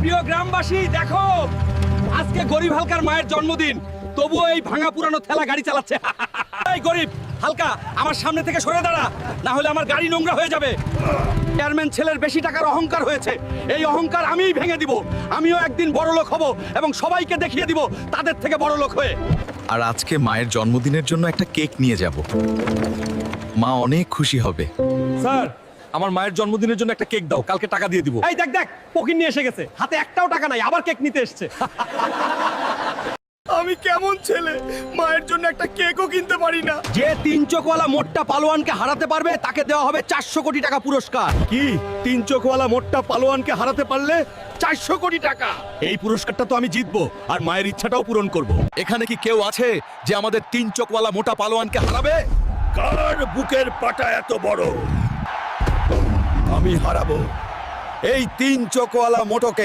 প্রিয় গ্রামবাসী দেখো, আজকে গরিব হালকার মায়ের জন্মদিন, তবুও এই ভাঙা পুরানো ঠেলা গাড়ি চালাচ্ছে। এই গরিব হালকা, আমার সামনে থেকে সরে দাঁড়া, না হলে আমার গাড়ি নোংরা হয়ে যাবে। চেয়ারম্যান ছেলের বেশি টাকার অহংকার হয়েছে, এই অহংকার আমিই ভেঙে দিব। আমিও একদিন বড় লোক হব এবং সবাইকে দেখিয়ে দিব তাদের থেকে বড় লোক হয়ে। আর আজকে মায়ের জন্মদিনের জন্য একটা কেক নিয়ে যাব। মা অনেক খুশি হবে। স্যার, আমার মায়ের জন্মদিনের জন্য একটা কেক দাও, কালকে টাকা দিয়ে দিব। এই দেখ দেখ, পকিন নিয়ে এসে গেছে, হাতে একটাও টাকা নাই, আবার কেক নিতে এসেছে। আমি কেমন ছেলে, মায়ের জন্য একটা কেকও কিনতে পারি না। যে 3 চোখওয়ালা মোট্টা পালোয়ানকে হারাতে পারবে তাকে দেওয়া হবে 400 কোটি টাকা পুরস্কার। কি 3 চোখওয়ালা মোট্টা পালোয়ানকে হারাতে পারলে 400 কোটি টাকা? এই পুরস্কারটা তো আমি জিতবো, আর মায়ের ইচ্ছাটাও পূরণ করব। এখানে কি কেউ আছে যে আমাদের 3 চোখওয়ালা মোটা পালোয়ানকে হারাবে? কার বুকের পাটা এত বড়? আমি হারাবো এই 3 চোখওয়ালা মোটকে।